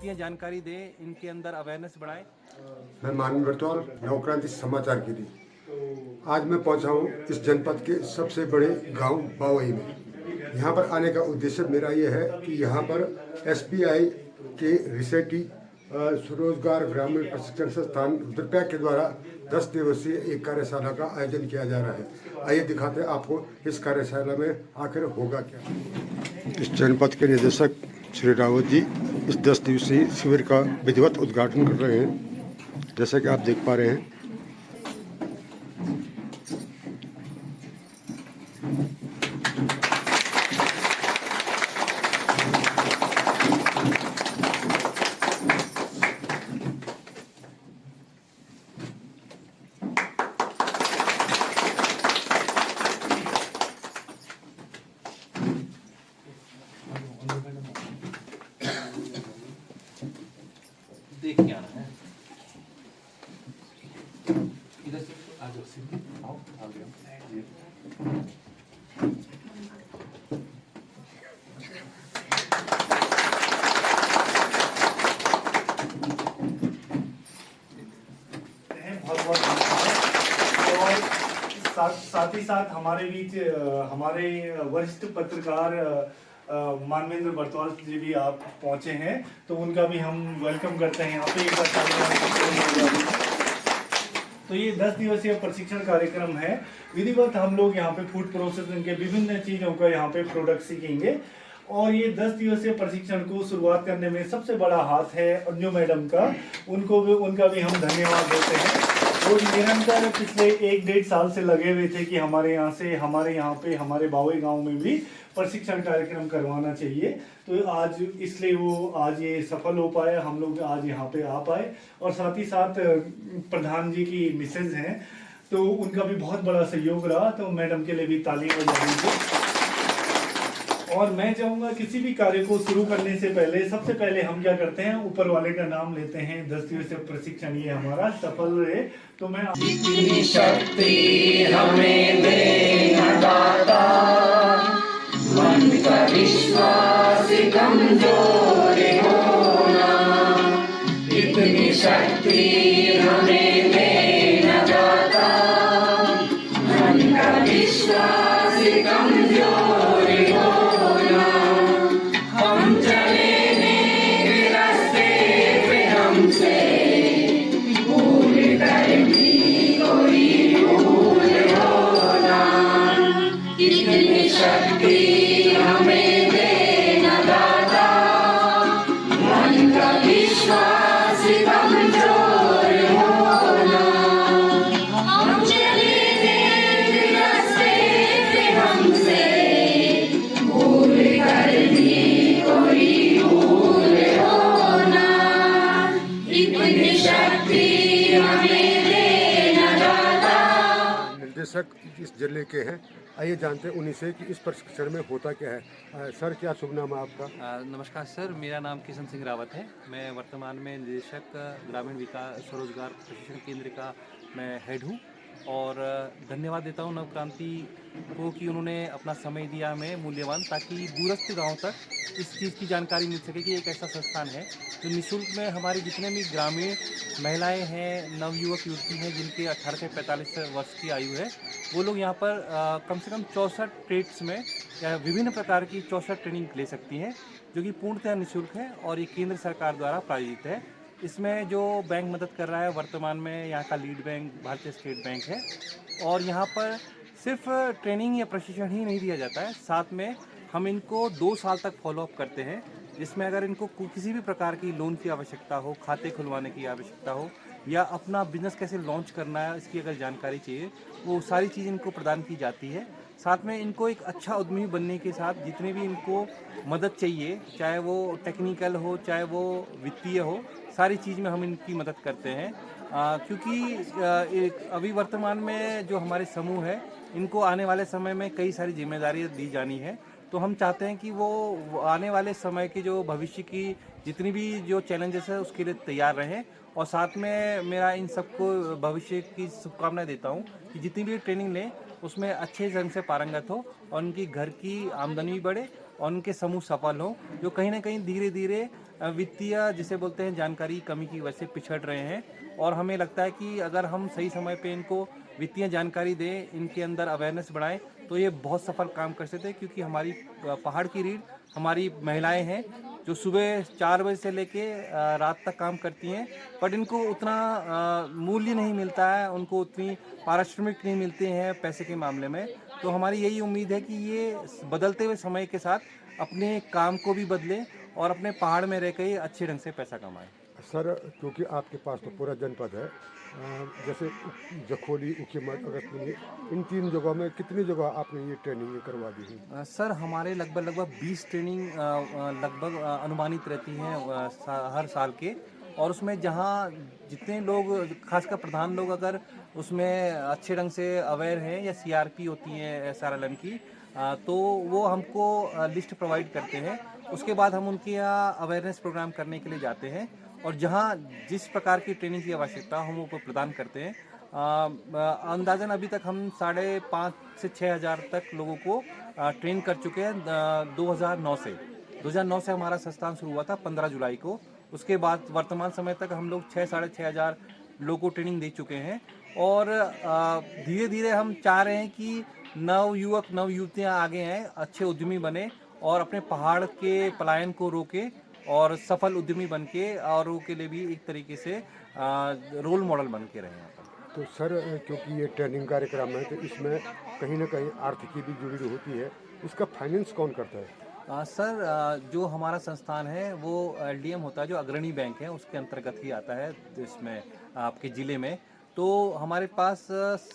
व्यक्तियां जानकारी दें, इनके अंदर अवेयरनेस बढ़ाएं। मैं मानव बर्तौल, नवक्रांति समाचार के लिए आज मैं पहुंचा हूं इस जनपद के सबसे बड़े गांव बावई में। यहां पर आने का उद्देश्य मेरा ये है कि यहां पर SBI के रिसेटी स्वरोजगार ग्रामीण प्रशिक्षण संस्थान रुद्रप्रयाग के द्वारा 10 दिवसीय एक कार्यशाला का आयोजन किया जा रहा है। आइए दिखाते हैं आपको इस कार्यशाला में आखिर होगा क्या। इस जनपद के निदेशक श्री रावत जी इस 10 दिवसीय शिविर का विधिवत उद्घाटन कर रहे हैं। जैसा कि आप देख पा रहे हैं, देख के आना है। इधर से आ जाओ, सीधे आओ, आ गया। साथ ही साथ हमारे बीच हमारे वरिष्ठ पत्रकार मानवेंद्र बर्तौल जी भी आप पहुंचे हैं, तो उनका भी हम वेलकम करते हैं यहाँ पे। एक बार तो ये 10 दिवसीय प्रशिक्षण कार्यक्रम है। विधिवत हम लोग यहाँ पे फूड प्रोसेसिंग के विभिन्न चीज़ों का यहाँ पे प्रोडक्ट सीखेंगे। और ये 10 दिवसीय प्रशिक्षण को शुरुआत करने में सबसे बड़ा हाथ है अंजू मैडम का। उनका भी हम धन्यवाद देते हैं। वो निरंतर पिछले 1-1.5 साल से लगे हुए थे कि हमारे यहाँ पे हमारे बावई गांव में भी प्रशिक्षण कार्यक्रम करवाना चाहिए। तो आज इसलिए वो आज ये सफल हो पाया, हम लोग आज यहाँ पे आ पाए। और साथ ही साथ प्रधान जी की मिसेज हैं, तो उनका भी बहुत बड़ा सहयोग रहा। तो मैडम के लिए भी तालियां बजाएंगे। और मैं चाहूंगा किसी भी कार्य को शुरू करने से पहले सबसे पहले हम क्या करते हैं, ऊपर वाले का नाम लेते हैं। 10 दिवसीय प्रशिक्षण ये हमारा सफल रहे। तो मैं इतनी शक्ति हमें देना दाता, मन का विश्वास कमजोर होना। इतनी शक्ति हमें देना दाता, मन का विश्वास कमजोर होना। हम चले नेक रास्ते पे हमसे भूल कर भी कोई भूल होना। इतनी शक्ति हमें देना दाता, मन का विश्वास कमजोर होना। हम चले नेक रास्ते पे हमसे भूल कर भी कोई भूल होना। इतनी शक्ति हमें देना दाता। निर्देशक इस जिले के हैं। आइए जानते हैं उन्हीं से कि इस प्रशिक्षण में होता क्या है। सर, क्या शुभ नाम है आपका? नमस्कार सर, मेरा नाम किशन सिंह रावत है। मैं वर्तमान में निदेशक ग्रामीण विकास स्वरोजगार प्रशिक्षण केंद्र का मैं हेड हूँ। और धन्यवाद देता हूँ नवक्रांति को कि उन्होंने अपना समय दिया हमें मूल्यवान, ताकि दूरस्थ गांव तक इस चीज़ की जानकारी मिल सके कि एक ऐसा संस्थान है जो निःशुल्क में हमारे जितने भी ग्रामीण महिलाएं हैं, नवयुवक युवती हैं जिनके 18 से 45 वर्ष की आयु है, वो लोग यहाँ पर कम से कम 64 ट्रेड्स में या विभिन्न प्रकार की 64 ट्रेनिंग ले सकती हैं, जो कि पूर्णतः निःशुल्क है और ये केंद्र सरकार द्वारा प्रायोजित है। इसमें जो बैंक मदद कर रहा है वर्तमान में यहाँ का लीड बैंक भारतीय स्टेट बैंक है। और यहाँ पर सिर्फ ट्रेनिंग या प्रशिक्षण ही नहीं दिया जाता है, साथ में हम इनको 2 साल तक फॉलोअप करते हैं, जिसमें अगर इनको किसी भी प्रकार की लोन की आवश्यकता हो, खाते खुलवाने की आवश्यकता हो, या अपना बिजनेस कैसे लॉन्च करना है इसकी अगर जानकारी चाहिए, वो सारी चीज़ इनको प्रदान की जाती है। साथ में इनको एक अच्छा उद्यमी बनने के साथ जितने भी इनको मदद चाहिए, चाहे वो टेक्निकल हो, चाहे वो वित्तीय हो, सारी चीज़ में हम इनकी मदद करते हैं। क्योंकि अभी वर्तमान में जो हमारे समूह है, इनको आने वाले समय में कई सारी जिम्मेदारियां दी जानी है। तो हम चाहते हैं कि वो आने वाले समय की जो भविष्य की जितनी भी जो चैलेंजेस है उसके लिए तैयार रहें। और साथ में मेरा इन सबको भविष्य की शुभकामनाएं देता हूं कि जितनी भी ट्रेनिंग लें उसमें अच्छे ढंग से पारंगत हो और उनकी घर की आमदनी भी बढ़े और उनके समूह सफल हो, जो कहीं ना कहीं धीरे धीरे वित्तीय जिसे बोलते हैं जानकारी कमी की वजह से पिछड़ रहे हैं। और हमें लगता है कि अगर हम सही समय पे इनको वित्तीय जानकारी दें, इनके अंदर अवेयरनेस बढ़ाएं, तो ये बहुत सफल काम कर सकते हैं। क्योंकि हमारी पहाड़ की रीढ़ हमारी महिलाएं हैं जो सुबह 4 बजे से लेके रात तक काम करती हैं, बट इनको उतना मूल्य नहीं मिलता है, उनको उतनी पारिश्रमिक नहीं मिलते हैं पैसे के मामले में। तो हमारी यही उम्मीद है कि ये बदलते हुए समय के साथ अपने काम को भी बदलें और अपने पहाड़ में रह के अच्छे ढंग से पैसा कमाएं। सर, क्योंकि आपके पास तो पूरा जनपद है, जैसे जखोली, ऊखीमठ, अगस्त्यमुनि, इन 3 जगहों में कितनी जगह आपने ये ट्रेनिंग करवा दी है? सर, हमारे लगभग 20 ट्रेनिंग लगभग अनुमानित रहती हैं हर साल के। और उसमें जहाँ जितने लोग, खासकर प्रधान लोग अगर उसमें अच्छे ढंग से अवेयर हैं, या सीआरपी होती है एसआरएलएम की, तो वो हमको लिस्ट प्रोवाइड करते हैं। उसके बाद हम उनके यहाँ अवेयरनेस प्रोग्राम करने के लिए जाते हैं, और जहाँ जिस प्रकार की ट्रेनिंग की आवश्यकता हम वो प्रदान करते हैं। अंदाजन अभी तक हम 5,500 से 6,000 तक लोगों को ट्रेन कर चुके हैं 2009 से हमारा संस्थान शुरू हुआ था 15 जुलाई को। उसके बाद वर्तमान समय तक हम लोग 6,500 लोगों को ट्रेनिंग दे चुके हैं। और धीरे धीरे हम चाह रहे हैं कि नव युवक नव युवतियाँ आगे आएँ, अच्छे उद्यमी बने और अपने पहाड़ के पलायन को रोके और सफल उद्यमी बन के औरों के लिए भी एक तरीके से रोल मॉडल बन के रहें। तो सर, क्योंकि ये ट्रेनिंग कार्यक्रम है, तो इसमें कहीं ना कहीं आर्थिकी भी जुड़ी होती है, इसका फाइनेंस कौन करता है? सर, जो हमारा संस्थान है वो एलडीएम होता है, जो अग्रणी बैंक है उसके अंतर्गत ही आता है इसमें आपके ज़िले में। तो हमारे पास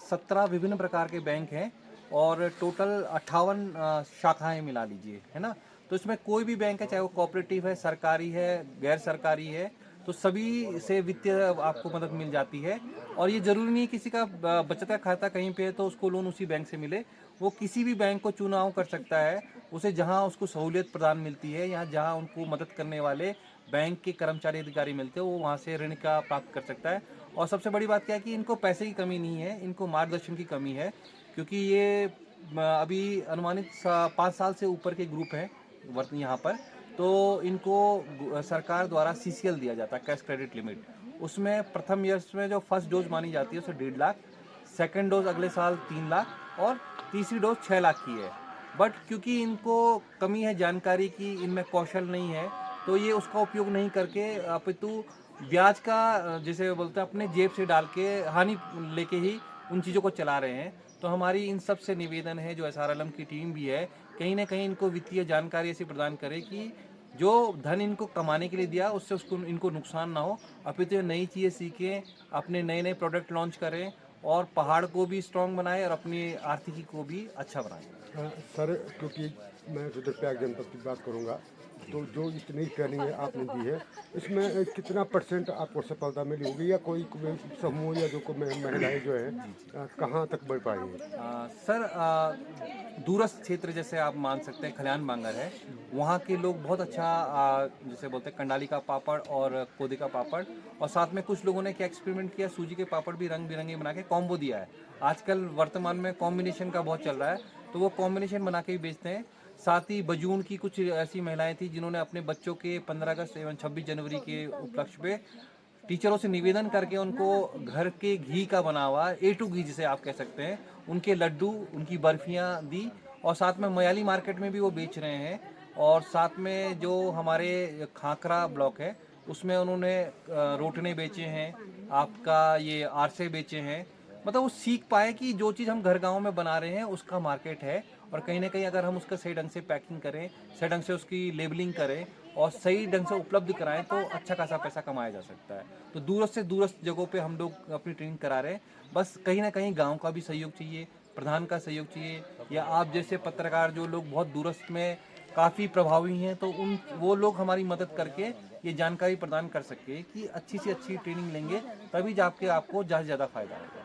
17 विभिन्न प्रकार के बैंक हैं और टोटल 58 शाखाएं मिला लीजिए, है ना। तो इसमें कोई भी बैंक है, चाहे वो कोऑपरेटिव है, सरकारी है, गैर सरकारी है, तो सभी से वित्तीय आपको मदद मिल जाती है। और ये ज़रूरी नहीं किसी का बचत का खाता कहीं पे है तो उसको लोन उसी बैंक से मिले। वो किसी भी बैंक को चुनाव कर सकता है, उसे जहां उसको सहूलियत प्रदान मिलती है या जहां उनको मदद करने वाले बैंक के कर्मचारी अधिकारी मिलते हैं, वो वहां से ऋण का प्राप्त कर सकता है। और सबसे बड़ी बात क्या है कि इनको पैसे की कमी नहीं है, इनको मार्गदर्शन की कमी है। क्योंकि ये अभी अनुमानित 5 साल से ऊपर के ग्रुप हैं यहाँ पर, तो इनको सरकार द्वारा सीसीएल दिया जाता है, कैश क्रेडिट लिमिट। उसमें प्रथम ईयर्स में जो फर्स्ट डोज मानी जाती है उसे 1.5 लाख, सेकेंड डोज अगले साल 3 लाख और तीसरी डोज 6 लाख की है। बट क्योंकि इनको कमी है जानकारी की, इनमें कौशल नहीं है, तो ये उसका उपयोग नहीं करके अपितु ब्याज का जैसे बोलते हैं अपने जेब से डाल के हानि लेके ही उन चीज़ों को चला रहे हैं। तो हमारी इन सब से निवेदन है, जो एसआरएलएम की टीम भी है, कहीं ना कहीं इनको वित्तीय जानकारी ऐसी प्रदान करे कि जो धन इनको कमाने के लिए दिया उससे उसको इनको नुकसान ना हो, अपितु नई चीज़ें सीखें, अपने नए नए प्रोडक्ट लॉन्च करें और पहाड़ को भी स्ट्रॉन्ग बनाएं और अपनी आर्थिकी को भी अच्छा बनाएं। सर, क्योंकि मैं रुद्रप्रयाग जनपद की बात करूंगा, तो जो इतनी ट्रेनिंग है आपने दी है, इसमें कितना % आपको सफलता मिली होगी, या कोई समूह या जो महिलाएं जो है कहाँ तक बढ़ पाई हैं? सर, दूरस्थ क्षेत्र जैसे आप मान सकते हैं खलियान बांगर है, वहाँ के लोग बहुत अच्छा जैसे बोलते हैं कंडाली का पापड़ और कोदे का पापड़, और साथ में कुछ लोगों ने क्या एक्सपेरिमेंट किया, सूजी के पापड़ भी रंग बिरंगे बना के कॉम्बो दिया है। आजकल वर्तमान में कॉम्बिनेशन का बहुत चल रहा है, तो वो कॉम्बिनेशन बना के भी बेचते हैं। साथ ही बजून की कुछ ऐसी महिलाएं थी जिन्होंने अपने बच्चों के 15 अगस्त एवं 26 जनवरी के उपलक्ष्य पे टीचरों से निवेदन करके उनको घर के घी का बना हुआ A2 घी जिसे आप कह सकते हैं, उनके लड्डू, उनकी बर्फियां दी, और साथ में मयाली मार्केट में भी वो बेच रहे हैं। और साथ में जो हमारे खाकरा ब्लॉक है उसमें उन्होंने रोटने बेचे हैं, आपका ये आरसे बेचे हैं। मतलब वो सीख पाए कि जो चीज़ हम घर गांव में बना रहे हैं उसका मार्केट है, और कहीं ना कहीं अगर हम उसका सही ढंग से पैकिंग करें, सही ढंग से उसकी लेबलिंग करें और सही ढंग से उपलब्ध कराएं तो अच्छा खासा पैसा कमाया जा सकता है। तो दूरस्थ से दूरस्थ जगहों पे हम लोग अपनी ट्रेनिंग करा रहे हैं। बस कहीं ना कहीं गांव का भी सहयोग चाहिए, प्रधान का सहयोग चाहिए, या आप जैसे पत्रकार जो लोग बहुत दूरस्थ में काफ़ी प्रभावी हैं, तो वो लोग हमारी मदद करके ये जानकारी प्रदान कर सके कि अच्छी से अच्छी ट्रेनिंग लेंगे तभी जाके आपको ज़्यादा से ज़्यादा फायदा होगा।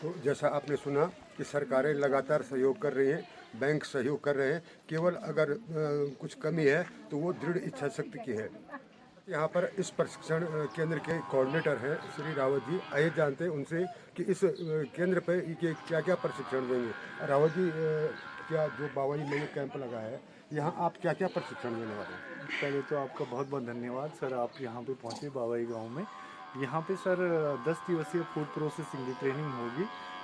तो जैसा आपने सुना कि सरकारें लगातार सहयोग कर रही हैं, बैंक सहयोग कर रहे हैं, केवल अगर कुछ कमी है तो वो दृढ़ इच्छा शक्ति की है। यहाँ पर इस प्रशिक्षण केंद्र के कोऑर्डिनेटर हैं श्री रावत जी। आइए जानते हैं उनसे कि इस केंद्र पर क्या क्या प्रशिक्षण देंगे। रावत जी, क्या जो बावई में ये कैंप लगा है, यहाँ आप क्या क्या प्रशिक्षण देने वाले हैं? पहले तो आपका बहुत बहुत धन्यवाद सर, आप यहाँ पे पहुँचे बावई गांव में। यहाँ पे सर 10 दिवसीय फूड प्रोसेसिंग की ट्रेनिंग होगी,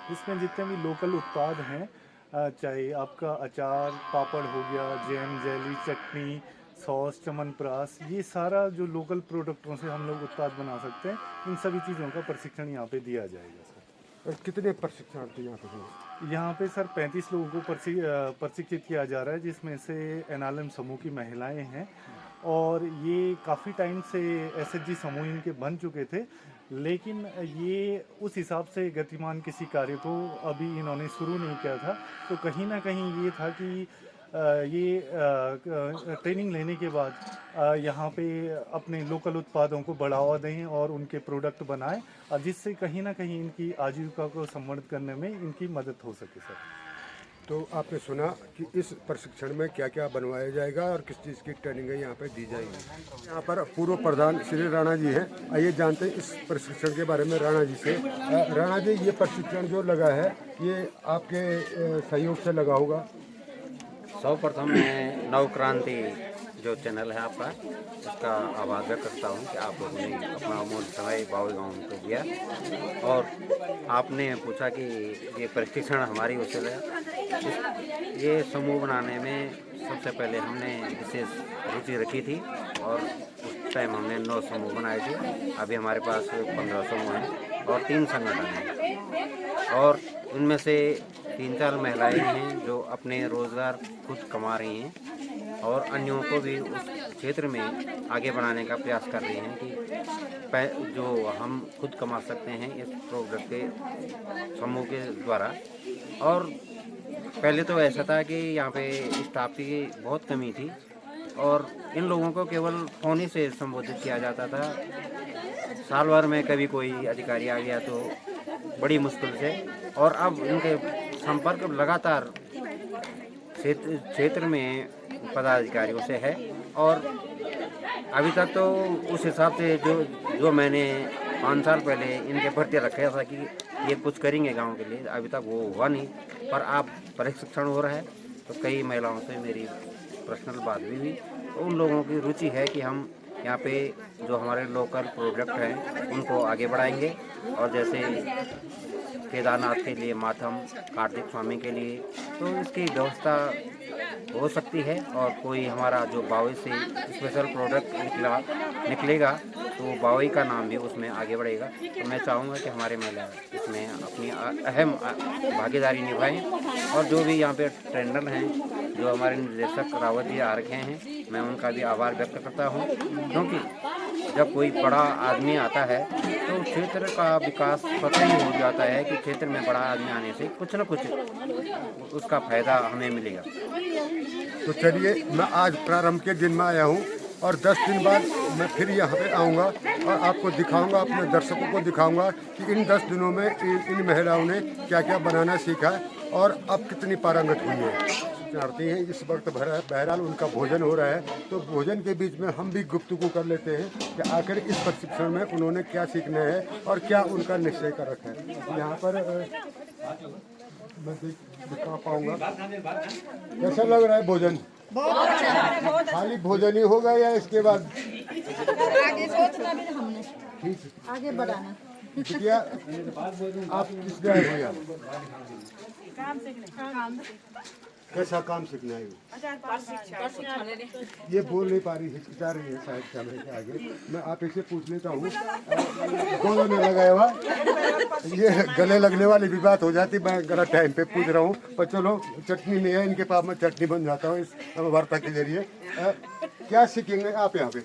जिसमें जितने भी लोकल उत्पाद हैं, चाहे आपका अचार, पापड़ हो गया, जैम, जेली, चटनी, सॉस, च्यवनप्राश, ये सारा जो लोकल प्रोडक्टों से हम लोग उत्पाद बना सकते हैं, इन सभी चीज़ों का प्रशिक्षण यहाँ पे दिया जाएगा सर। और कितने प्रशिक्षणार्थी यहाँ पे हैं? यहाँ पे सर 35 लोगों को प्रशिक्षित किया जा रहा है, जिसमें से एनआरएलएम समूह की महिलाएं हैं, और ये काफ़ी टाइम से एसएचजी समूह इनके बन चुके थे, लेकिन ये उस हिसाब से गतिमान किसी कार्य को अभी इन्होंने शुरू नहीं किया था। तो कहीं ना कहीं ये था कि ये ट्रेनिंग लेने के बाद यहाँ पे अपने लोकल उत्पादों को बढ़ावा दें और उनके प्रोडक्ट बनाएं, और जिससे कहीं ना कहीं इनकी आजीविका को संवर्धित करने में इनकी मदद हो सके सर। तो आपने सुना कि इस प्रशिक्षण में क्या क्या बनवाया जाएगा और किस चीज़ की ट्रेनिंग है यहाँ पे दी जाएगी। यहाँ पर पूर्व प्रधान श्री राणा जी हैं, आइए जानते हैं इस प्रशिक्षण के बारे में राणा जी से। राणा जी, ये प्रशिक्षण जो लगा है ये आपके सहयोग से लगा होगा? सर्वप्रथम मैं नवक्रांति जो चैनल है आपका, उसका आभार व्यक्त करता हूँ कि आप लोगों ने अपना अमूल्य समय बावई गाँव को दिया, और आपने पूछा कि ये प्रशिक्षण हमारी ओर से ये समूह बनाने में सबसे पहले हमने विशेष रुचि रखी थी, और उस टाइम हमने 9 समूह बनाए थे। अभी हमारे पास 15 समूह हैं और 3 संगठन हैं, और उनमें से 3-4 महिलाएं हैं जो अपने रोज़गार खुद कमा रही हैं, और अन्यों को भी उस क्षेत्र में आगे बढ़ाने का प्रयास कर रही हैं कि जो हम खुद कमा सकते हैं इस प्रोडक्ट के समूह के द्वारा। और पहले तो ऐसा था कि यहाँ पे स्टाफ की बहुत कमी थी, और इन लोगों को केवल फ़ोन ही से संबोधित किया जाता था। साल भर में कभी कोई अधिकारी आ गया तो बड़ी मुश्किल से, और अब इनके संपर्क लगातार क्षेत्र में पदाधिकारियों से है, और अभी तक तो उस हिसाब से जो मैंने 5 साल पहले इनके भर्ती रखा था कि ये कुछ करेंगे गांव के लिए, अभी तक वो हुआ नहीं। पर अब प्रशिक्षण हो रहा है तो कई महिलाओं से मेरी पर्सनल बात भी हुई, तो उन लोगों की रुचि है कि हम यहाँ पे जो हमारे लोकल प्रोडक्ट हैं उनको आगे बढ़ाएंगे। और जैसे केदारनाथ के लिए माथम, कार्तिक स्वामी के लिए तो इसकी व्यवस्था हो सकती है, और कोई हमारा जो बावई से स्पेशल प्रोडक्ट निकलेगा तो बावई का नाम भी उसमें आगे बढ़ेगा। तो मैं चाहूँगा कि हमारे महिला इसमें अपनी अहम भागीदारी निभाएं, और जो भी यहाँ पे ट्रेनर हैं, जो हमारे निर्देशक रावत जी आ रखे हैं, मैं उनका भी आभार व्यक्त करता हूँ, क्योंकि जब कोई बड़ा आदमी आता है तो क्षेत्र का विकास स्वतः ही हो जाता है कि क्षेत्र में बड़ा आदमी आने से कुछ न कुछ उसका फायदा हमें मिलेगा। तो चलिए, मैं आज प्रारंभ के दिन में आया हूँ, और 10 दिन बाद मैं फिर यहाँ पे आऊँगा और आपको दिखाऊंगा, अपने दर्शकों को दिखाऊंगा कि इन 10 दिनों में इन महिलाओं ने क्या क्या बनाना सीखा और अब कितनी पारंगत हुई है। चाहते हैं इस वक्त बहरहाल उनका भोजन हो रहा है, तो भोजन के बीच में हम भी गुफ्तगू कर लेते हैं कि आखिर इस प्रशिक्षण में उन्होंने क्या सीखना है और क्या उनका निश्चय कर रखा है। यहाँ पर मैं दिखा पाऊँगा कैसा लग रहा है भोजन? खाली भोजन ही होगा या इसके बाद आगे सोचना भी हमने, ठीक आगे बढ़ाना। बिटिया, आप किस गए भैया? कैसा काम सीखना है? ये बोल नहीं पा रही, हिचकिचा रही है शायद कैमरे के आगे। मैं आप इसे पूछ लेता हूँ, दोनों ने लगाया हुआ, ये गले लगने वाली भी बात हो जाती। मैं गलत टाइम पे पूछ रहा हूँ, पर चलो, चटनी नहीं है इनके पास, मैं चटनी बन जाता हूँ इस वार्ता के जरिए। क्या सीखेंगे आप यहाँ पे?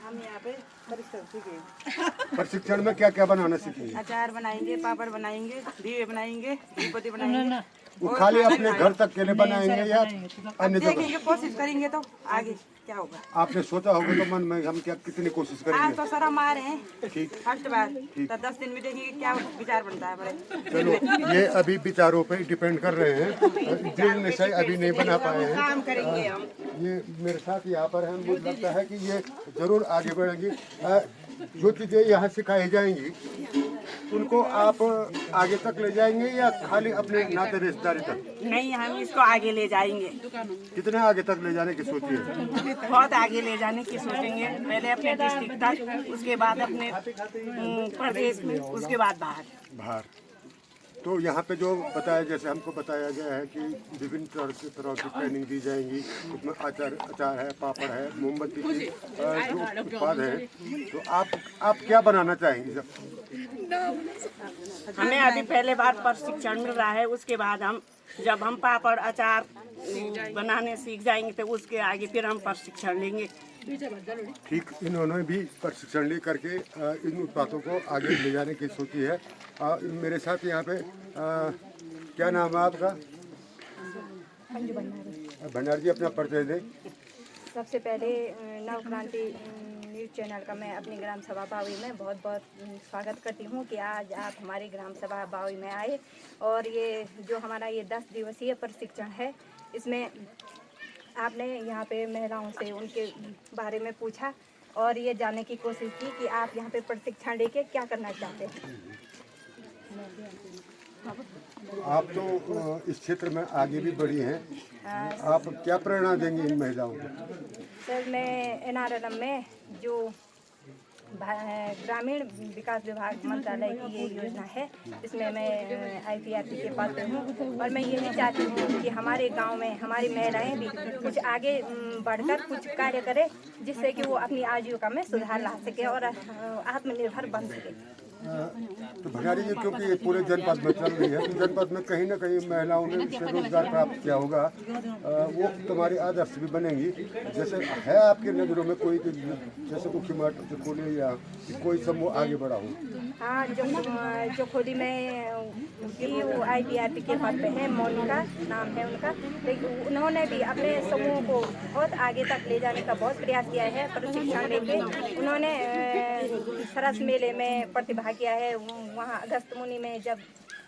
हम यहाँ पे प्रशिक्षण सीखेंगे। प्रशिक्षण में क्या क्या बनाना सीखेंगे? अचार बनाएंगे, पापड़ बनाएंगे, दीवे बनाएंगे, दीपति बनाएंगे। वो खाली अपने घर तक के लिए बनाएंगे या अन्य जगह? देखेंगे, कोशिश करेंगे तो आगे क्या होगा। आपने सोचा होगा तो मन में हम क्या कितनी कोशिश आज करेंगे? तो सर हम आ रहे हैं ठीक, फर्स्ट बार, तो 10 दिन में देखेंगे क्या विचार बनता है बड़े। चलो, ये अभी विचारों पे डिपेंड कर रहे हैं, दिल निश्चय अभी नहीं बना पाए हैं। काम करेंगे हम। ये मेरे साथ यहाँ पर हैं, मुझे लगता है कि ये जरूर आगे बढ़ेंगी। जो चीज़ें यहाँ सिखाई जाएंगी उनको आप आगे तक ले जाएंगे या खाली अपने नाते रिश्तेदारी तक? नहीं, हम इसको आगे ले जाएंगे, कितने आगे तक ले जाने की सोची है? बहुत आगे ले जाने की सोचेंगे। पहले अपने डिस्ट्रिक्ट तक, उसके बाद अपने प्रदेश में, उसके बाद बाहर। तो यहाँ पे जो बताया, जैसे हमको बताया गया है कि विभिन्न तरह की ट्रेनिंग दी जाएंगी, उसमें अचार है, पापड़ है, मोमबत्ती के जो उत्पाद है, तो आप क्या बनाना चाहेंगे? हमें अभी पहले बार प्रशिक्षण मिल रहा है, उसके बाद जब हम पापड़ अचार बनाने सीख जाएंगे तो उसके आगे फिर हम प्रशिक्षण लेंगे। ठीक, इन्होंने भी प्रशिक्षण ले करके इन उत्पादों को आगे ले जाने की सोची है। मेरे साथ यहाँ पे क्या नाम है आपका? भंडारी जी, अपना परिचय दें। सबसे पहले नवक्रांति न्यूज़ चैनल का मैं अपनी ग्राम सभा बावी में बहुत बहुत स्वागत करती हूँ कि आज आप हमारी ग्राम सभा बावी में आए और ये जो हमारा ये 10 दिवसीय प्रशिक्षण है, इसमें आपने यहाँ पे महिलाओं से उनके बारे में पूछा और ये जानने की कोशिश की कि आप यहाँ पे प्रशिक्षण लेके क्या करना चाहते हैं। आप तो इस क्षेत्र में आगे भी बढ़ी हैं, आप क्या प्रेरणा देंगे इन महिलाओं को? सर, मैं NRLM में जो ग्रामीण विकास विभाग मंत्रालय की ये योजना है, इसमें मैं IPRP के पात्र हूँ और मैं यही चाहती हूँ कि हमारे गांव में हमारी महिलाएं भी कुछ आगे बढ़कर कुछ कार्य करें, जिससे कि वो अपनी आजीविका में सुधार ला सके और आत्मनिर्भर बन सके। तो भंडारी जी, क्योंकि ये पूरे जनपद में चल रही है, तो जनपद में कहीं ना कहीं महिलाओं ने इससे रोजगार प्राप्त किया होगा, वो तुम्हारी आदर्श भी बनेंगी। जैसे है आपकी नज़रों में कोई, जैसे उखीमाट चकोली या कोई समूह आगे बढ़ा हो? हाँ, जो खोली में वो IPRP के पद पे है, मोनिका नाम है उनका, लेकिन उन्होंने भी अपने समूह को बहुत आगे तक ले जाने का बहुत प्रयास किया है। प्रशिक्षण लेके उन्होंने सरस मेले में प्रतिभाग किया है। वहाँ अगस्त मुनि में जब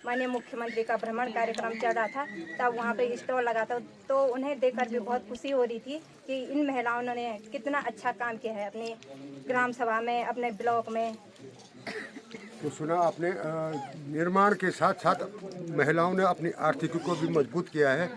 माननीय मुख्यमंत्री का भ्रमण कार्यक्रम चल रहा था, तब वहाँ पे स्टॉल लगा था, तो उन्हें देखकर भी बहुत खुशी हो रही थी कि इन महिलाओं ने कितना अच्छा काम किया है अपने ग्राम सभा में, अपने ब्लॉक में। तो सुना आपने, निर्माण के साथ साथ महिलाओं ने अपनी आर्थिकी को भी मजबूत किया है।